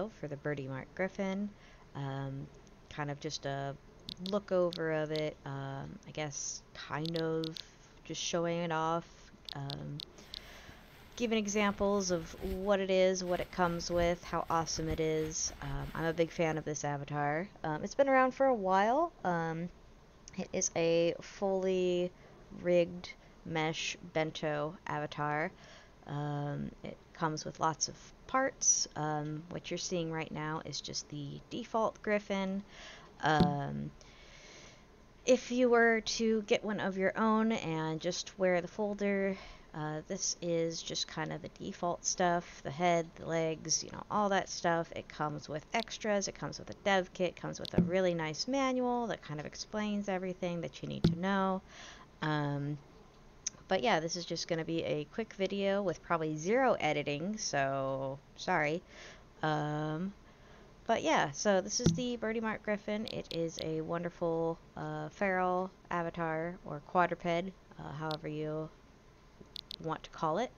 video for the BRDMRT Griffin. Kind of just a look over of it. I guess kind of just showing it off. Giving examples of what it is, what it comes with, how awesome it is. I'm a big fan of this avatar. It's been around for a while. It is a fully rigged mesh bento avatar. It comes with lots of parts. What you're seeing right now is just the default Griffin. If you were to get one of your own and just wear the folder, this is just kind of the default stuff, the head, the legs, all that stuff. It comes with extras, it comes with a dev kit, it comes with a really nice manual that kind of explains everything that you need to know. But yeah, this is just going to be a quick video with probably zero editing, so sorry. But yeah, so this is the BRDMRT Griffin. It is a wonderful feral avatar or quadruped, however you want to call it.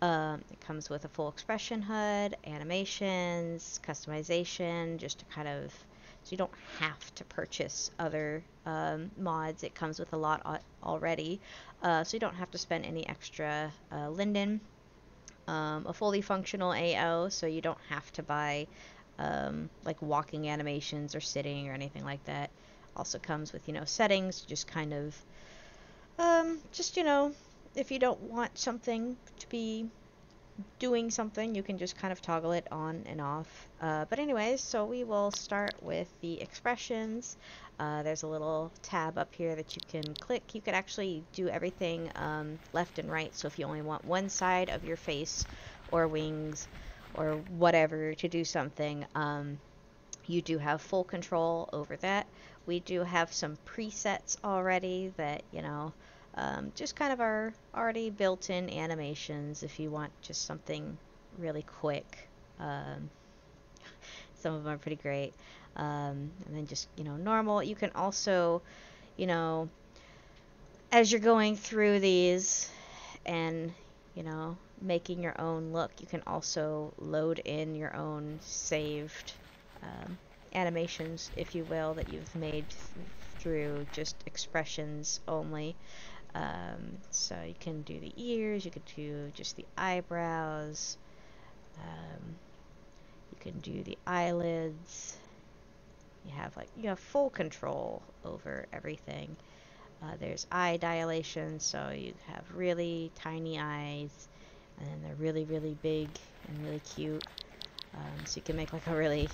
It comes with a full expression HUD, animations, customization, just to kind of, so you don't have to purchase other mods. It comes with a lot already, so you don't have to spend any extra linden. A fully functional AO, so you don't have to buy like walking animations or sitting or anything like that. Also comes with, settings, just kind of, if you don't want something to be doing something, you can just kind of toggle it on and off. But anyways, so we will start with the expressions. There's a little tab up here that you can click. You could actually do everything left and right, so if you only want one side of your face or wings or whatever to do something, you do have full control over that. We do have some presets already that, just kind of are already built-in animations if you want just something really quick. Some of them are pretty great. And then just, normal. You can also, as you're going through these and, making your own look, you can also load in your own saved animations, if you will, that you've made through just expressions only. So you can do the ears, you can do just the eyebrows, you can do the eyelids. You have full control over everything. There's eye dilation, so you have really tiny eyes, and then they're really, really big and really cute. So you can make like a really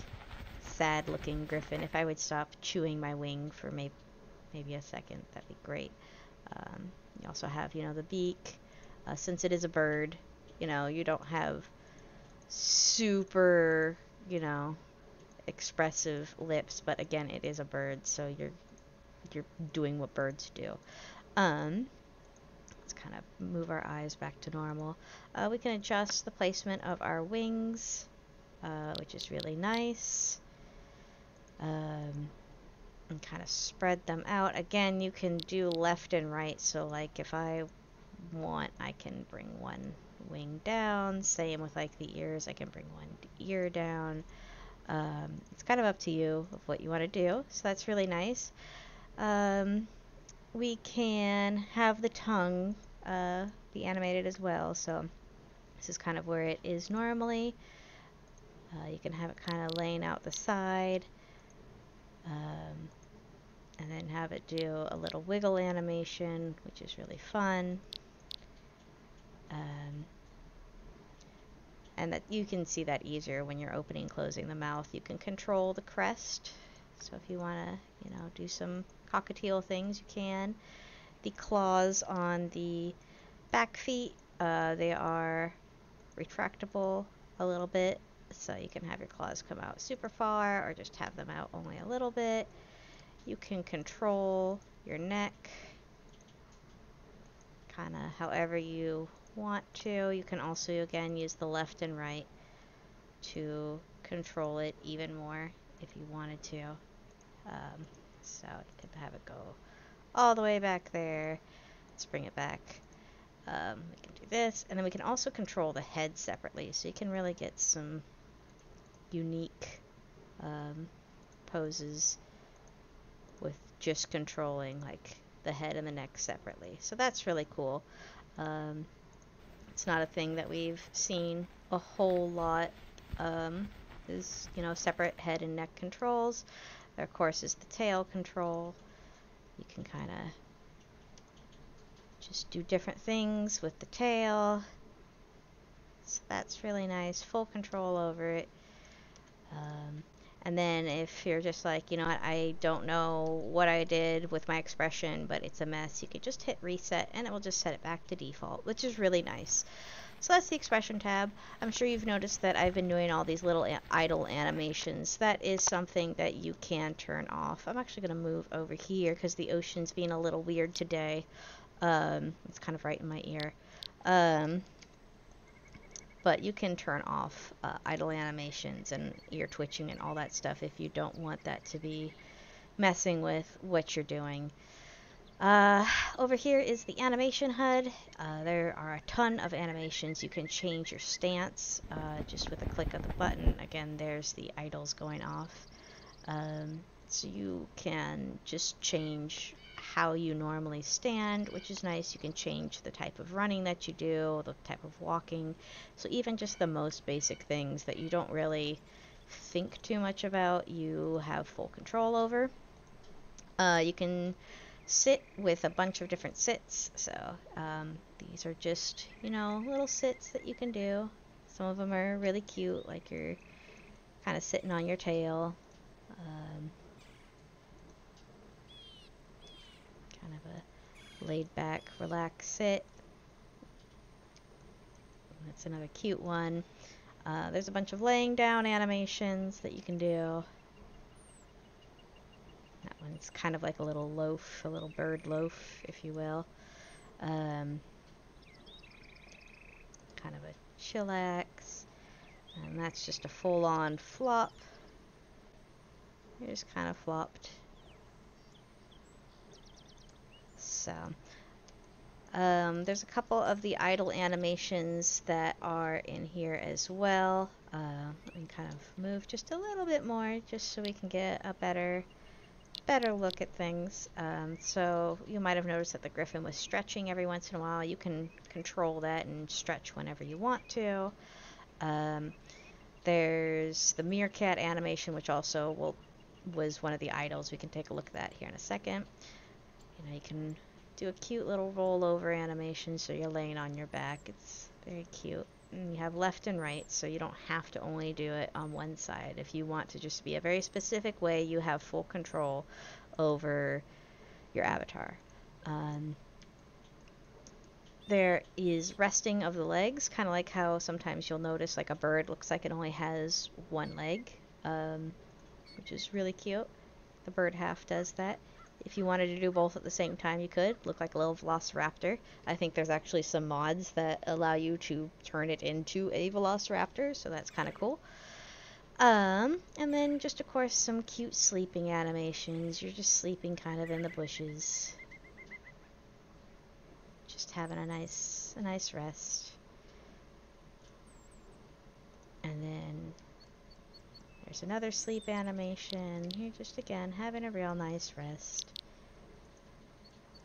sad looking griffin. If I would stop chewing my wing for maybe a second, that'd be great. You also have, the beak. Since it is a bird, you don't have super, expressive lips, but again, it is a bird, so you're doing what birds do. Let's kind of move our eyes back to normal. We can adjust the placement of our wings, which is really nice. And kind of spread them out. Again, you can do left and right, so like if I want, I can bring one wing down. Same with like the ears, I can bring one ear down. It's kind of up to you of what you want to do, so that's really nice. We can have the tongue be animated as well, so this is kind of where it is normally. You can have it kind of laying out the side, and then have it do a little wiggle animation, which is really fun. And that you can see that easier when you're opening and closing the mouth. You can control the crest, so if you want to, do some cockatiel things, you can. The claws on the back feet, they are retractable a little bit, so you can have your claws come out super far or just have them out only a little bit. You can control your neck kind of however you want to. You can also, again, use the left and right to control it even more if you wanted to. So you can have it go all the way back there. Let's bring it back. We can do this, and then we can also control the head separately, so you can really get some unique poses with just controlling like the head and the neck separately. So that's really cool. It's not a thing that we've seen a whole lot. Is, you know, separate head and neck controls. There, of course, is the tail control. You can kind of just do different things with the tail. So that's really nice. Full control over it. And then if you're just like, you know what, I don't know what I did with my expression, but it's a mess, you could just hit reset and it will just set it back to default, which is really nice. So that's the expression tab. I'm sure you've noticed that I've been doing all these little idle animations. That is something that you can turn off. I'm actually going to move over here because the ocean's being a little weird today. It's kind of right in my ear. But you can turn off idle animations and ear twitching and all that stuff if you don't want that to be messing with what you're doing. Over here is the animation HUD. There are a ton of animations. You can change your stance just with a click of the button. Again, there's the idles going off. So you can just change how you normally stand, which is nice. You can change the type of running that you do, the type of walking. So even just the most basic things that you don't really think too much about, you have full control over. You can sit with a bunch of different sits. So these are just, you know, little sits that you can do. Some of them are really cute, like you're kind of sitting on your tail. Kind of a laid back, relaxed sit. That's another cute one. There's a bunch of laying down animations that you can do. That one's kind of like a little loaf, a little bird loaf, if you will. Kind of a chillax. And that's just a full-on flop. You're just kind of flopped. So, there's a couple of the idle animations that are in here as well. Let me kind of move just a little bit more, just so we can get a better look at things. So you might have noticed that the Griffin was stretching every once in a while. You can control that and stretch whenever you want to. There's the meerkat animation, which also was one of the idles. We can take a look at that here in a second. You know, you can do a cute little rollover animation so you're laying on your back. It's very cute. And you have left and right, so you don't have to only do it on one side. If you want to just be a very specific way, you have full control over your avatar. There is resting of the legs, kind of like how sometimes you'll notice like a bird looks like it only has one leg, which is really cute. The bird half does that. If you wanted to do both at the same time, you could. Look like a little velociraptor. I think there's actually some mods that allow you to turn it into a velociraptor, so that's kind of cool. And then just, of course, some cute sleeping animations. You're just sleeping kind of in the bushes. Just having a nice rest. And then there's another sleep animation. You're just, again, having a real nice rest.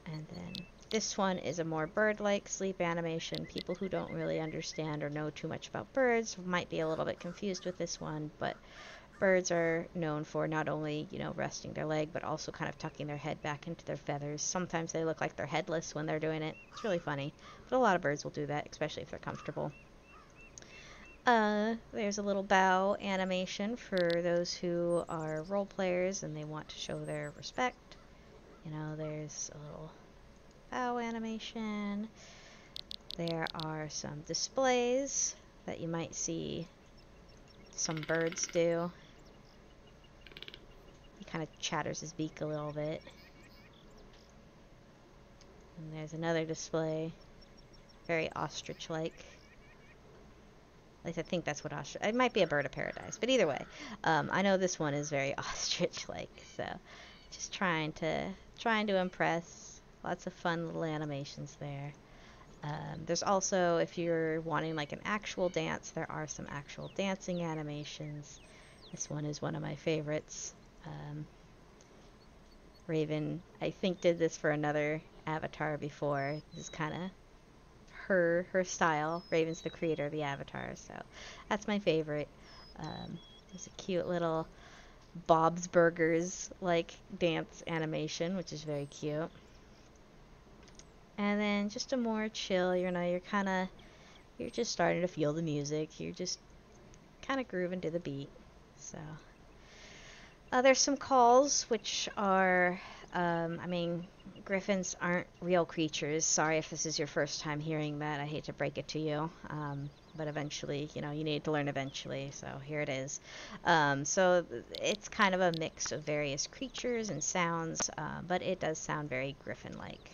And then this one is a more bird-like sleep animation. People who don't really understand or know too much about birds might be a little bit confused with this one, but birds are known for not only, you know, resting their leg, but also kind of tucking their head back into their feathers. Sometimes they look like they're headless when they're doing it. It's really funny, but a lot of birds will do that, especially if they're comfortable. There's a little bow animation for those who are role players and they want to show their respect. You know, there's a little bow animation. There are some displays that you might see some birds do. He kind of chatters his beak a little bit. And there's another display, very ostrich-like. At least I think that's what ostrich... It might be a bird of paradise, but either way. I know this one is very ostrich-like, so just trying to impress. Lots of fun little animations there. There's also, if you're wanting like an actual dance, there are some actual dancing animations. This one is one of my favorites. Raven, I think, did this for another avatar before. This is kind of her style. Raven's the creator of the avatar, so that's my favorite. There's a cute little Bob's Burgers like dance animation, which is very cute. And then just a more chill, you know, you're just starting to feel the music. You're just kind of grooving to the beat. So there's some calls, which are, I mean, griffins aren't real creatures. Sorry if this is your first time hearing that. I hate to break it to you. But eventually, you know, you need to learn eventually. So here it is. So it's kind of a mix of various creatures and sounds, but it does sound very griffin-like.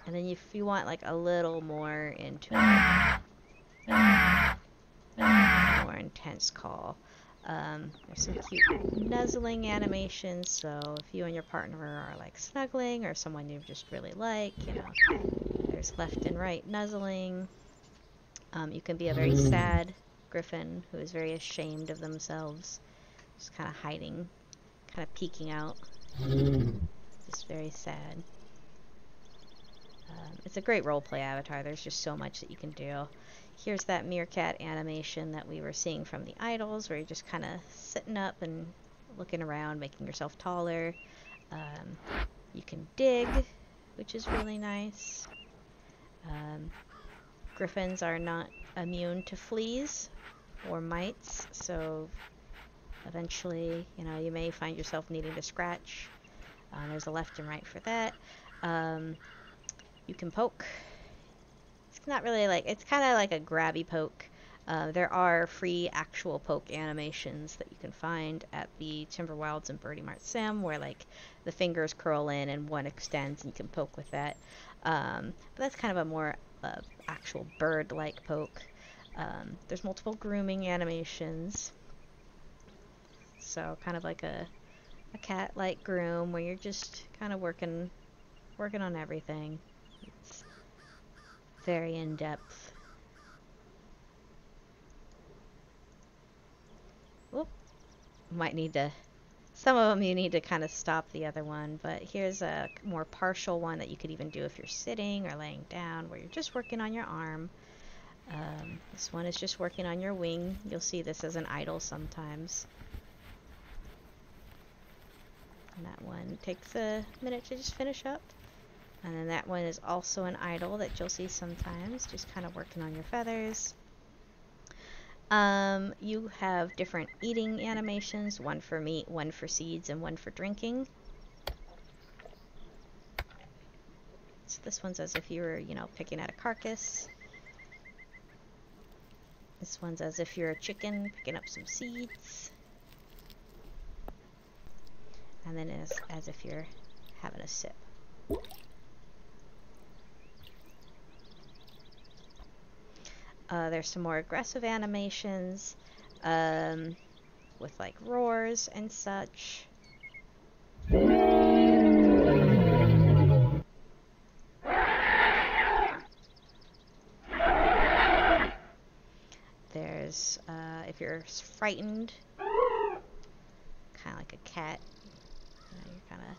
And then if you want like a little more into it, more intense call, there's some cute nuzzling animations. So if you and your partner are like snuggling, or someone you just really like, you know, there's left and right nuzzling. You can be a very sad griffin who is very ashamed of themselves, just kind of hiding, kind of peeking out, just very sad. It's a great roleplay avatar. There's just so much that you can do. Here's that meerkat animation that we were seeing from the idols, where you're just kind of sitting up and looking around, making yourself taller. You can dig, which is really nice. Griffins are not immune to fleas or mites, so eventually, you know, you may find yourself needing to scratch. There's a left and right for that. You can poke. It's not really like, it's kind of like a grabby poke. There are free actual poke animations that you can find at the Timber Wilds and BRDE-MRT Sim, where like the fingers curl in and one extends and you can poke with that. But that's kind of a more actual bird-like poke. There's multiple grooming animations. So kind of like a cat-like groom, where you're just kind of working on everything. It's very in-depth. Whoop. Might need to, some of them you need to kind of stop the other one, but here's a more partial one that you could even do if you're sitting or laying down, where you're just working on your arm. This one is just working on your wing. You'll see this as an idle sometimes. And that one takes a minute to just finish up. And then that one is also an idle that you'll see sometimes, just kind of working on your feathers. You have different eating animations, one for meat, one for seeds, and one for drinking. So this one's as if you were, you know, picking at a carcass. This one's as if you're a chicken picking up some seeds. And then as if you're having a sip. There's some more aggressive animations with like roars and such. There's, if you're frightened, kind of like a cat, you know, you're kind of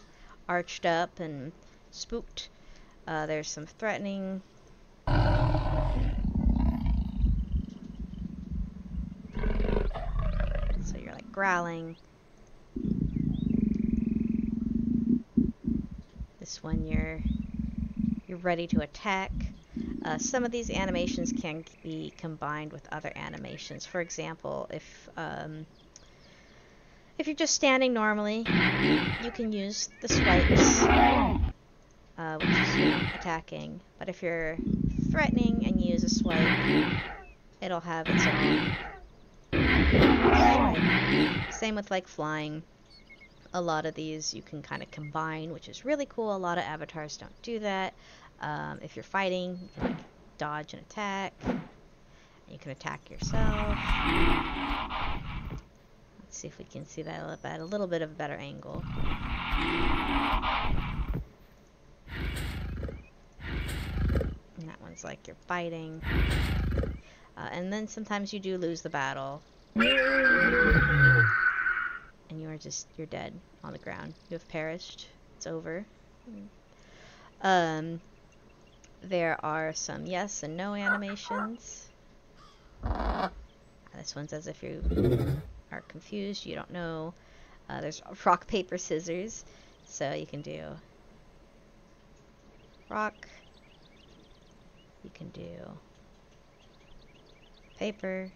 arched up and spooked. There's some threatening. So you're like growling. This one you're ready to attack. Some of these animations can be combined with other animations. For example, if you're just standing normally, you can use the swipes, which is attacking. But if you're threatening and use a swipe, it'll have its own swipe. Same with like flying. A lot of these you can kind of combine, which is really cool. A lot of avatars don't do that. If you're fighting, you can like dodge and attack. You can attack yourself. Let's see if we can see that at a little bit of a better angle. one's like you're biting. And then sometimes you do lose the battle. And you're dead on the ground. You have perished. It's over. There are some yes and no animations. This one's as if you are confused, you don't know. There's rock, paper, scissors. So you can do rock. You can do paper.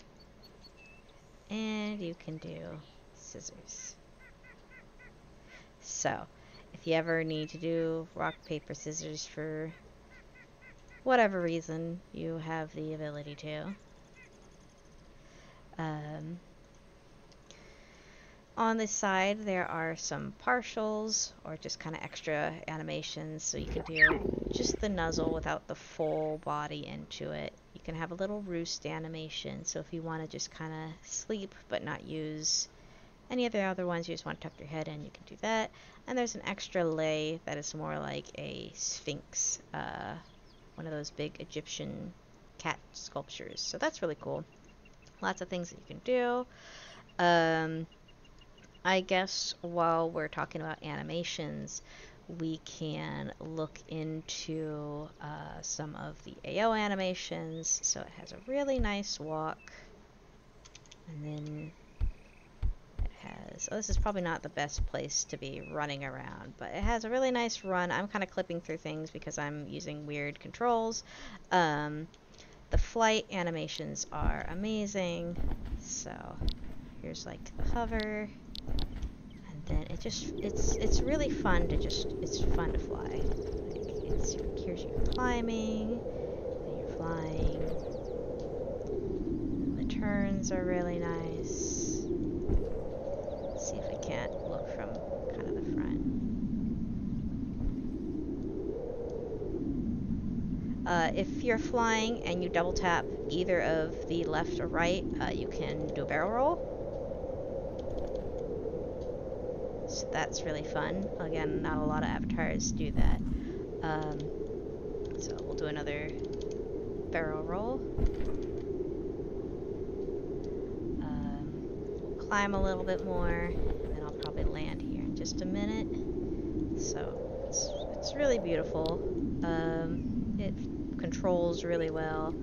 And you can do scissors. So, if you ever need to do rock, paper, scissors for whatever reason, you have the ability to. On this side, there are some partials, or just kind of extra animations, so you can do just the nuzzle without the full body into it. You can have a little roost animation, so if you want to just kind of sleep but not use any of the other ones, you just want to tuck your head in, you can do that. And there's an extra lay that is more like a sphinx, one of those big Egyptian cat sculptures. So that's really cool. Lots of things that you can do. I guess while we're talking about animations, we can look into some of the AO animations. So it has a really nice walk, and then it has, oh, this is probably not the best place to be running around, but it has a really nice run. I'm kind of clipping through things because I'm using weird controls. The flight animations are amazing. So here's like the hover. Then it just, it's really fun to just, it's fun to fly. Like here's you climbing, then you're flying. The turns are really nice. Let's see if I can't look from kind of the front. If you're flying and you double tap either of the left or right, you can do a barrel roll. So that's really fun. Again, not a lot of avatars do that. So we'll do another barrel roll. We'll climb a little bit more, and I'll probably land here in just a minute. So it's really beautiful. It controls really well.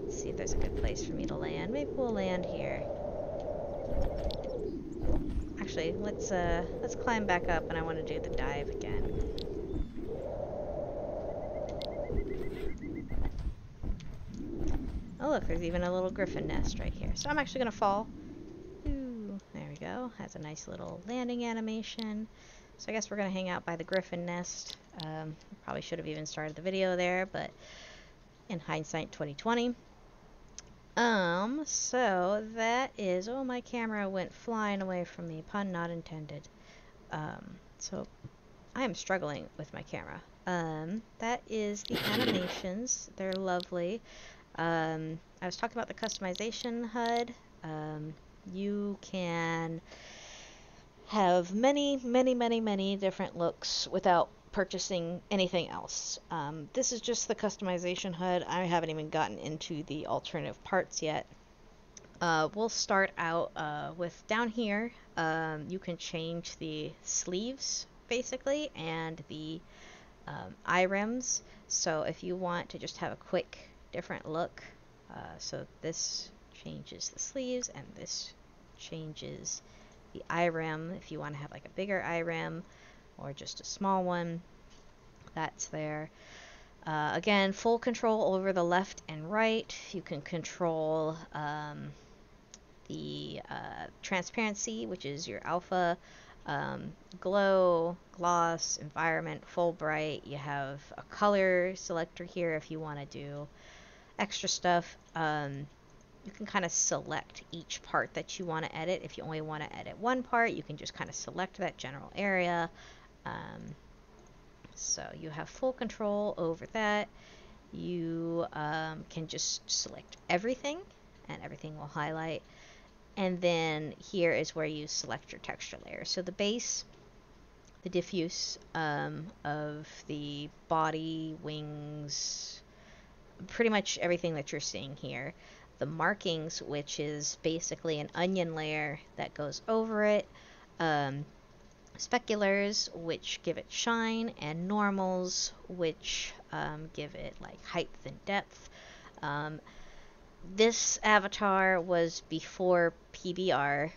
Let's see if there's a good place for me to land. Maybe we'll land here. Actually, let's climb back up, and I want to do the dive again. Oh look, there's even a little griffin nest right here. So I'm actually gonna fall. Ooh, there we go. Has a nice little landing animation. So I guess we're gonna hang out by the griffin nest. Probably should have even started the video there, but in hindsight, 2020. So that is, oh, my camera went flying away from me, pun not intended. So I am struggling with my camera. That is the animations. They're lovely. I was talking about the customization HUD. You can have many different looks without purchasing anything else. This is just the customization HUD. I haven't even gotten into the alternative parts yet. We'll start out with down here. You can change the sleeves basically and the eye rims. So if you want to just have a quick different look, so this changes the sleeves and this changes the eye rim. If you want to have like a bigger eye rim or just a small one, that's there. Again, full control over the left and right. You can control the transparency, which is your alpha, glow, gloss, environment, full bright. You have a color selector here if you want to do extra stuff. You can kind of select each part that you want to edit. If you only want to edit one part, you can just kind of select that general area. So you have full control over that. You can just select everything, and everything will highlight. And then here is where you select your texture layer. So the base, the diffuse of the body, wings, pretty much everything that you're seeing here. The markings, which is basically an onion layer that goes over it. Speculars, which give it shine, and normals, which give it like height and depth. This avatar was before PBR,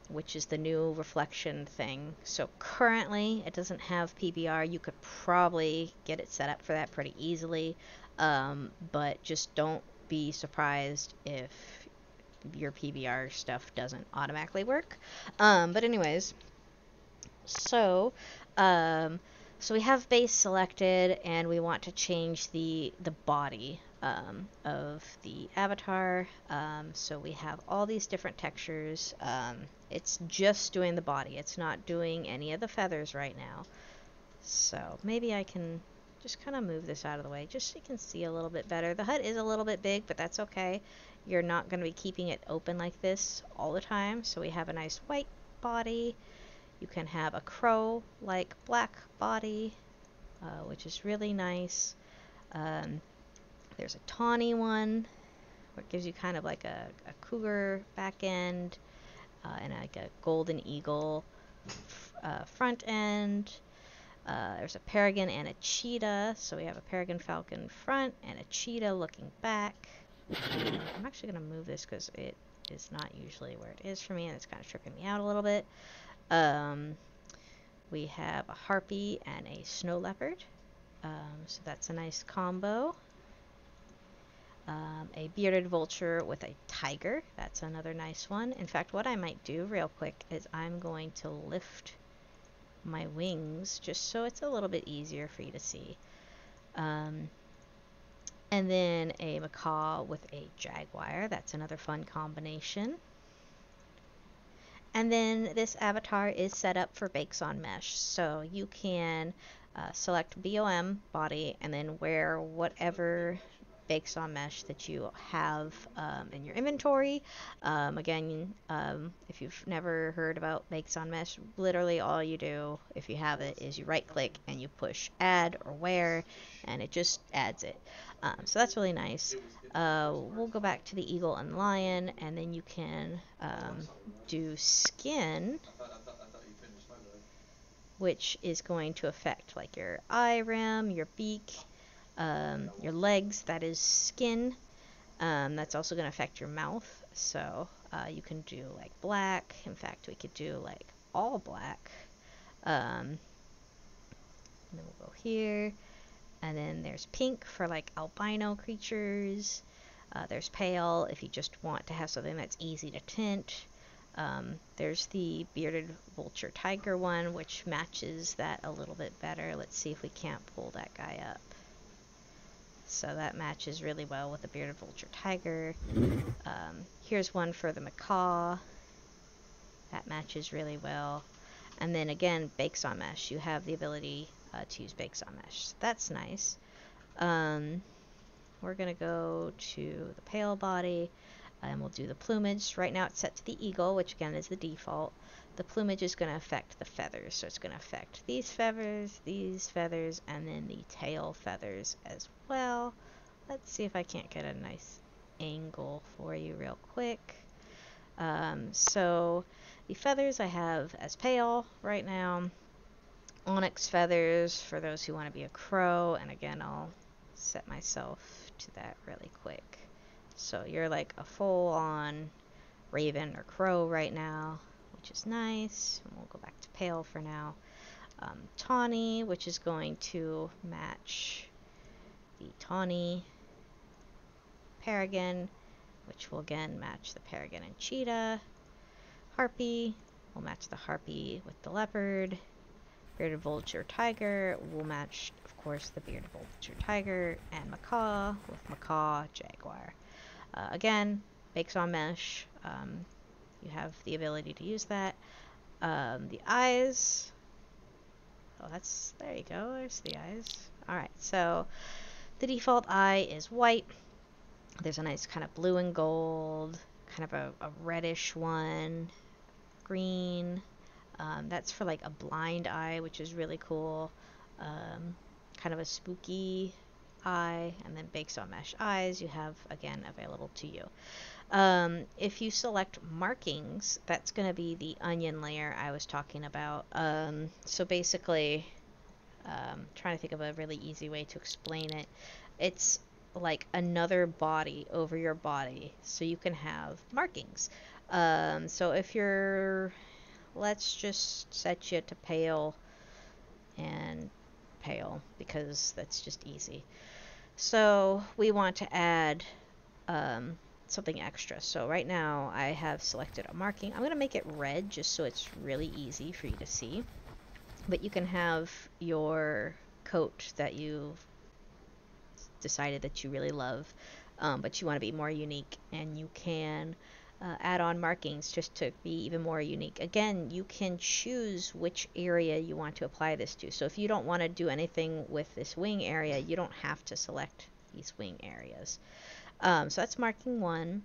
which is the new reflection thing. So currently it doesn't have PBR. You could probably get it set up for that pretty easily, but just don't be surprised if your PBR stuff doesn't automatically work. But anyways, so so we have base selected, and we want to change the body of the avatar. So we have all these different textures. It's just doing the body. It's not doing any of the feathers right now. So maybe I can just kind of move this out of the way just so you can see a little bit better. The hut is a little bit big, but that's okay. You're not going to be keeping it open like this all the time. So we have a nice white body. You can have a crow-like black body, which is really nice. There's a tawny one, where it gives you kind of like a cougar back end, and like a golden eagle front end. There's a peregrine and a cheetah, so we have a peregrine falcon front and a cheetah looking back. I'm actually going to move this because it is not usually where it is for me, and it's kind of tripping me out a little bit. We have a harpy and a snow leopard, so that's a nice combo. A bearded vulture with a tiger, that's another nice one. In fact, what I might do real quick is I'm going to lift my wings just so it's a little bit easier for you to see. And then a macaw with a jaguar, that's another fun combination. And then this avatar is set up for bakes on mesh, so you can select BOM body and then wear whatever bakes on mesh that you have in your inventory. Again, if you've never heard about bakes on mesh, literally all you do if you have it is you right click and you push add or wear, and it just adds it. So that's really nice. We'll go back to the eagle and lion, and then you can do skin, which is going to affect like your eye rim, your beak, your legs, that is skin. That's also going to affect your mouth, so you can do like black. In fact, we could do like all black. And then we'll go here, and then there's pink for like albino creatures. There's pale if you just want to have something that's easy to tint. There's the bearded vulture tiger one, which matches that a little bit better. Let's see if we can't pull that guy up. So that matches really well with the bearded vulture tiger. Here's one for the macaw. That matches really well. And then again, bakes on mesh. You have the ability to use bakes on mesh. So that's nice. We're going to go to the pale body, and we'll do the plumage. Right now it's set to the eagle, which again is the default. The plumage is going to affect the feathers, so it's going to affect these feathers, and then the tail feathers as well. Let's see if I can't get a nice angle for you real quick. So the feathers I have as pale right now. Onyx feathers for those who want to be a crow, and again I'll set myself to that really quick. So you're like a full-on raven or crow right now, which is nice. And we'll go back to pale for now. Tawny, which is going to match the tawny. Peregrine, which will again match the peregrine and cheetah. Harpy will match the harpy with the leopard. Bearded vulture tiger will match, of course, the bearded vulture tiger, and macaw with macaw jaguar. Again, bakes on mesh. You have the ability to use that. The eyes. Oh, there you go. There's the eyes. Alright, so the default eye is white. There's a nice kind of blue and gold, kind of a reddish one, green. That's for like a blind eye, which is really cool. Kind of a spooky eye, and then baked on mesh eyes you have again available to you. If you select markings, that's going to be the onion layer I was talking about. So basically, trying to think of a really easy way to explain it. It's like another body over your body, so you can have markings. So if you're, let's just set you to pale and pale because that's just easy. So we want to add something extra. So right now I have selected a marking. I'm going to make it red just so it's really easy for you to see. But you can have your coat that you decided that you really love, but you want to be more unique, and you can add on markings just to be even more unique. Again, you can choose which area you want to apply this to. So if you don't want to do anything with this wing area, you don't have to select these wing areas. So that's marking one.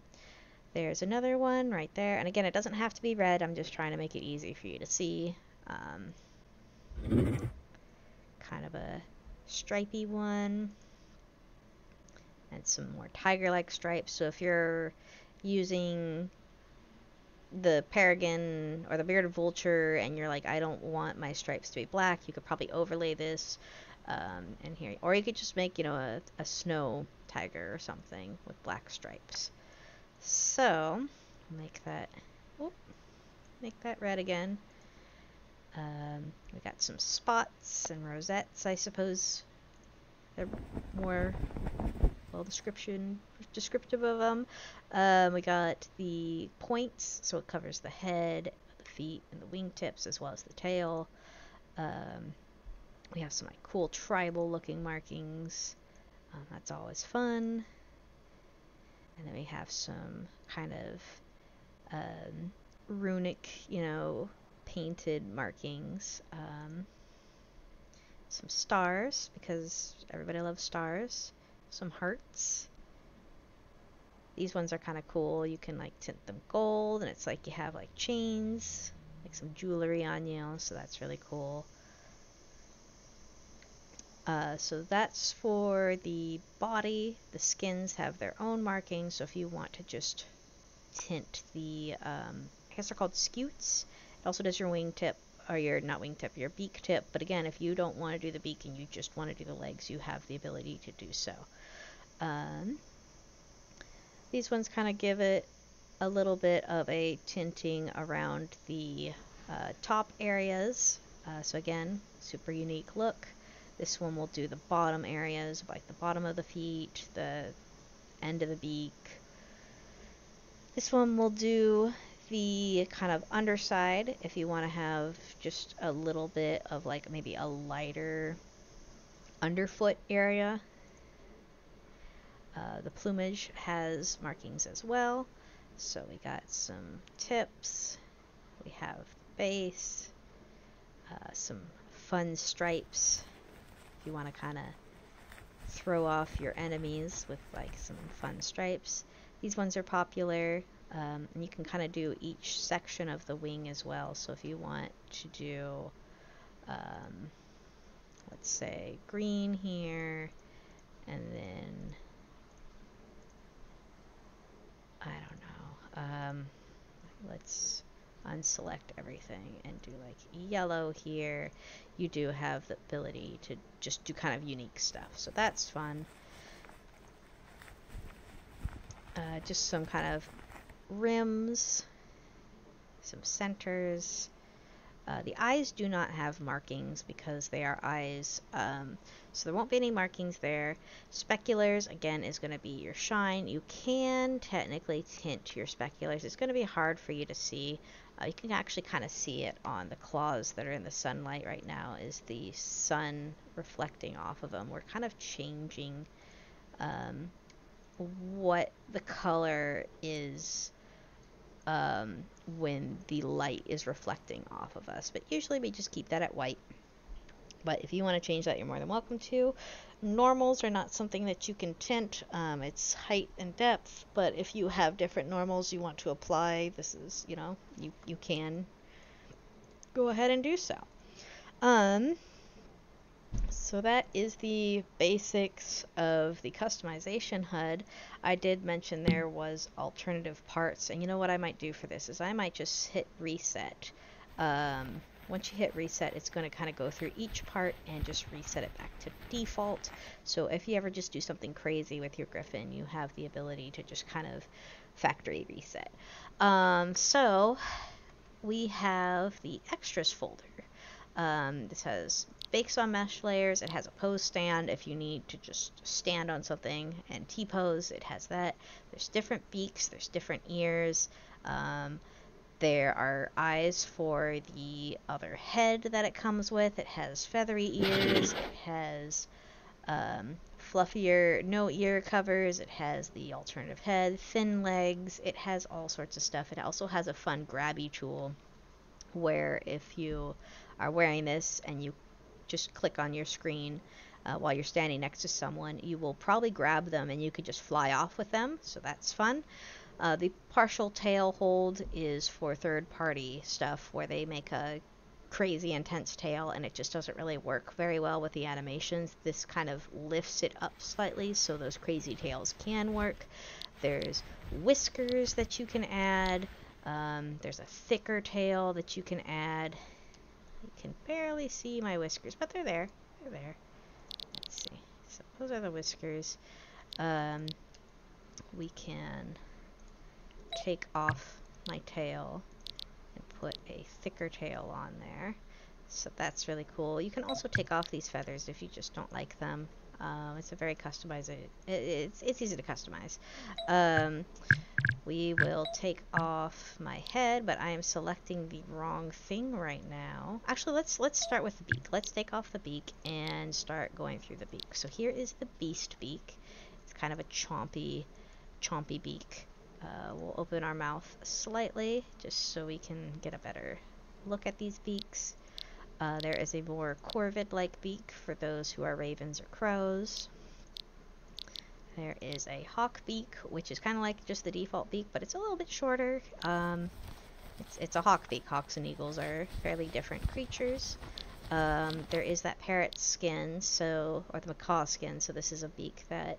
There's another one right there. And again, it doesn't have to be red. I'm just trying to make it easy for you to see. Kind of a stripy one. And some more tiger-like stripes. So if you're using the peregrine or the bearded vulture and you're like, I don't want my stripes to be black, you could probably overlay this in here. Or you could just make, a snow tiger or something with black stripes. So make that red again. We got some spots and rosettes, I suppose. They're more descriptive of them. We got the points, so it covers the head, the feet, and the wingtips, as well as the tail. We have some cool tribal looking markings. That's always fun. And then we have some kind of runic, painted markings. Some stars, because everybody loves stars. Some hearts. These ones are kind of cool. You can tint them gold, and it's like you have chains, some jewelry on you, so that's really cool. So that's for the body. The skins have their own markings, so if you want to just tint the, I guess they're called scutes. It also does your wingtip, or your, not wingtip, your beak tip. But again, if you don't want to do the beak and you just want to do the legs, you have the ability to do so. These ones kind of give it a little bit of a tinting around the top areas. So again, super unique look. This one will do the bottom areas, like the bottom of the feet, the end of the beak. This one will do the kind of underside if you want to have just a little bit of maybe a lighter underfoot area. The plumage has markings as well. So we got some tips. We have base. Some fun stripes. If you want to kind of throw off your enemies with some fun stripes. These ones are popular. And you can kind of do each section of the wing as well. So if you want to do, let's say, green here, and then, I don't know, let's unselect everything and do yellow here. You do have the ability to just do kind of unique stuff. So that's fun. Just some kind of rims, some centers. The eyes do not have markings because they are eyes, so there won't be any markings there. Speculars, again, is going to be your shine. You can technically tint your speculars. It's going to be hard for you to see. You can actually kind of see it on the claws that are in the sunlight right now, is the sun reflecting off of them. We're kind of changing what the color is when the light is reflecting off of us. But usually we just keep that at white. But if you want to change that, you're more than welcome to. Normals are not something that you can tint. It's height and depth. But if you have different normals you want to apply, this is, you can go ahead and do so. So So that is the basics of the customization HUD. I did mention there was alternative parts, and you know what I might do for this is I might just hit reset. Once you hit reset, it's going to kind of go through each part and just reset it back to default. So if you ever just do something crazy with your Griffin, you have the ability to just kind of factory reset. So we have the extras folder. This has bakes on mesh layers. It has a pose stand if you need to just stand on something and T-pose. It has that. There's different beaks. There's different ears. There are eyes for the other head that it comes with. It has feathery ears. It has fluffier no ear covers. It has the alternative head, thin legs. It has all sorts of stuff. It also has a fun grabby tool where if you are wearing this and you just click on your screen while you're standing next to someone, you will probably grab them and you could just fly off with them, so that's fun. The partial tail hold is for third-party stuff where they make a crazy intense tail and it just doesn't really work very well with the animations. This kind of lifts it up slightly so those crazy tails can work. There's whiskers that you can add. There's a thicker tail that you can add. You can barely see my whiskers, but they're there. They're there. Let's see. So those are the whiskers. We can take off my tail and put a thicker tail on there. So that's really cool. You can also take off these feathers if you just don't like them. It's a very customized. It's easy to customize. We will take off my head, but I am selecting the wrong thing right now. Actually, let's start with the beak. Let's take off the beak and start going through the beak. So here is the beast beak. It's kind of a chompy beak. We'll open our mouth slightly just so we can get a better look at these beaks. There is a more corvid-like beak for those who are ravens or crows. There is a hawk beak, which is kind of like just the default beak, but it's a little bit shorter. It's a hawk beak. Hawks and eagles are fairly different creatures. There is that parrot skin, or the macaw skin, so this is a beak that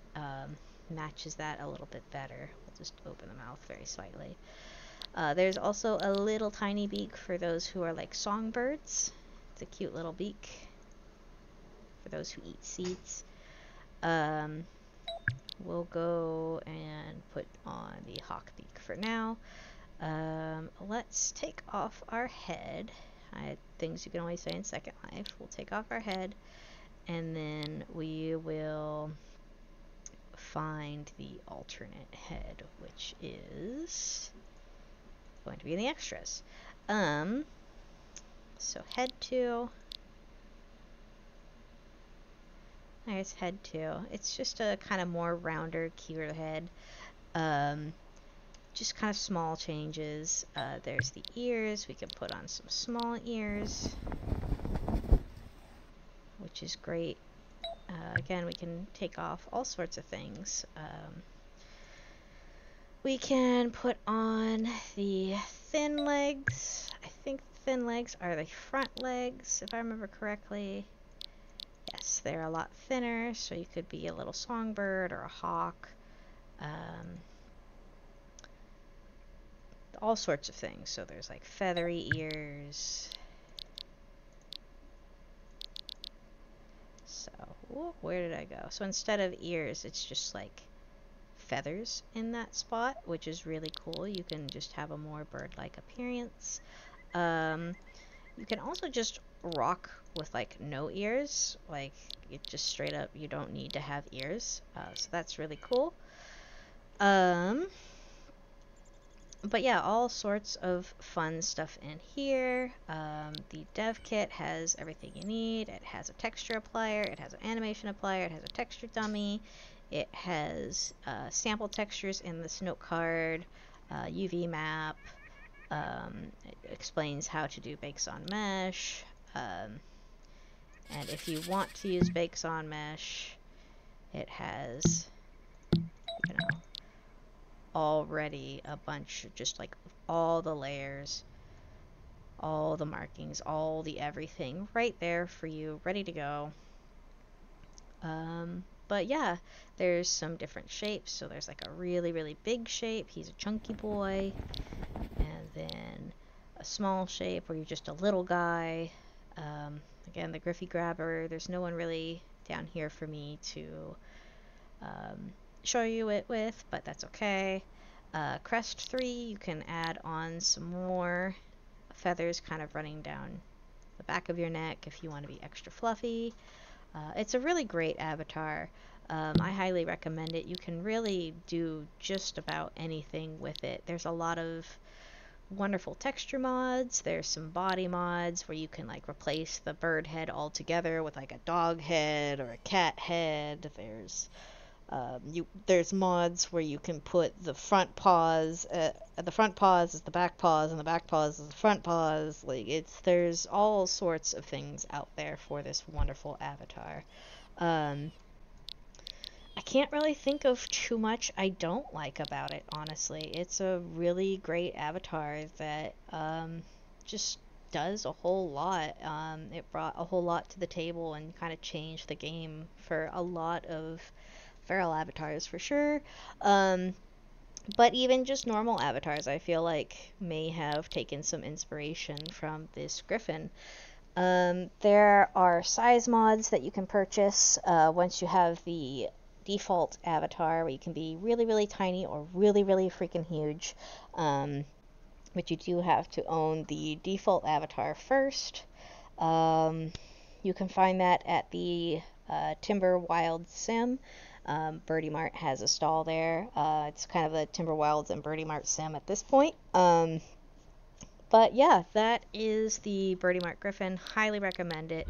matches that a little bit better. We'll just open the mouth very slightly. There's also a little tiny beak for those who are like songbirds. It's a cute little beak for those who eat seeds. We'll go and put on the hawk beak for now. Let's take off our head. Things you can always say in Second Life. We'll take off our head, and then we will find the alternate head, which is going to be in the extras. So head 2. There's head 2. It's just a kind of more rounder, cuter head. Just kind of small changes. There's the ears. We can put on some small ears, which is great. Again, we can take off all sorts of things. We can put on the thin legs. I think thin legs are the front legs, if I remember correctly. Yes, they're a lot thinner, so you could be a little songbird or a hawk. All sorts of things. So there's like feathery ears. So, where did I go? So instead of ears, it's just like feathers in that spot, which is really cool. You can just have a more bird-like appearance. You can also just rock with like no ears, like it just straight up, you don't need to have ears, so that's really cool. But yeah, all sorts of fun stuff in here. The dev kit has everything you need. It has a texture applier, it has an animation applier, it has a texture dummy, it has sample textures in this note card, UV map. It explains how to do bakes on mesh, and if you want to use bakes on mesh, it has, you know, already a bunch, just like all the layers, all the markings, all the everything right there for you, ready to go. But yeah, there's some different shapes. So there's like a really, really big shape. He's a chunky boy. And then a small shape where you're just a little guy. Again, the Griffey Grabber. There's no one really down here for me to show you it with, but that's okay. Crest 3, you can add on some more feathers kind of running down the back of your neck if you want to be extra fluffy. It's a really great avatar. I highly recommend it. You can really do just about anything with it. There's a lot of wonderful texture mods. There's some body mods where you can like replace the bird head altogether with like a dog head or a cat head. There's mods where you can put the front paws as the back paws, and the back paws as the front paws. There's all sorts of things out there for this wonderful avatar. I can't really think of too much I don't like about it, honestly. It's a really great avatar that just does a whole lot. It brought a whole lot to the table and kind of changed the game for a lot of feral avatars for sure. But even just normal avatars, I feel like may have taken some inspiration from this Griffin. There are size mods that you can purchase once you have the default avatar, where you can be really, really tiny or really, really freaking huge. But you do have to own the default avatar first. You can find that at the Timber Wild Sim. BRDMRT has a stall there. It's kind of a Timber Wilds and BRDMRT sim at this point. But yeah, that is the BRDMRT Griffin. Highly recommend it.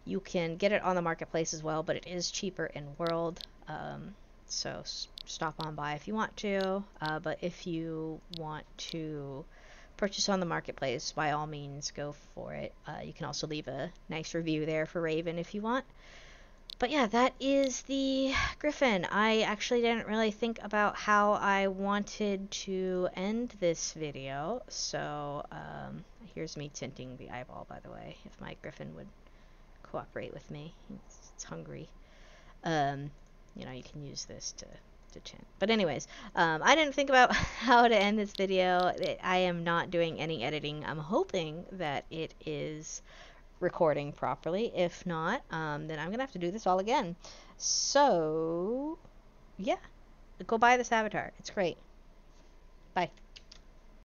You can get it on the marketplace as well, but it is cheaper in World. So stop on by if you want to. But if you want to purchase on the marketplace, by all means, go for it. You can also leave a nice review there for Raven if you want. But yeah, that is the Griffin. I actually didn't really think about how I wanted to end this video, so here's me tinting the eyeball, by the way, if my Griffin would cooperate with me. It's hungry. You can use this to tint. But anyways, I didn't think about how to end this video. I am not doing any editing. I'm hoping that it is recording properly. If not, then I'm gonna have to do this all again. So yeah, go buy this avatar. It's great. Bye.